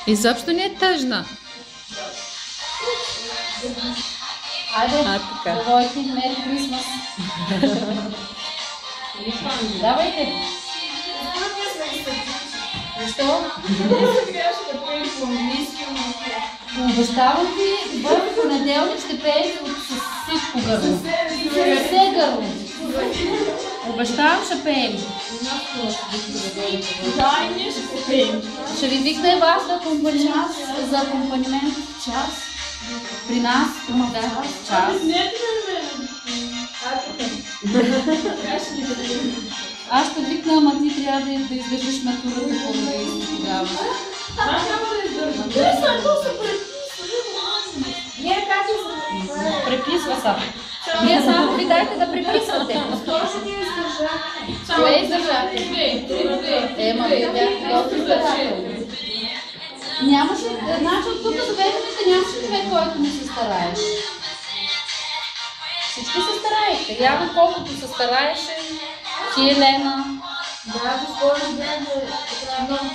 Изобщо не е тъжна. Айде, давайте, Мери Крисмас. Давайте. Защо? Обещавам ви, в понеделник ще пеете с всичко гърло. С все гърло. Обещавам, ще пеем. Ще ви викна и вас за акомпанимент час. При нас, час. Аз ще викна, ама ти трябва да издържиш матурата по-добре тогава. Аз няма да издържам. Преписва са. Вие само ви дайте да преписвате. Скоро ще ти издържа. Кое издържате? Ема, вие бяхте доста издържателни. Нямаше, значи от тук до ведомите нямаше човек, който не се стараеш. Всички се стараете. Явно колкото се стараеше, ти Елена. Да, скоро бях много подобно.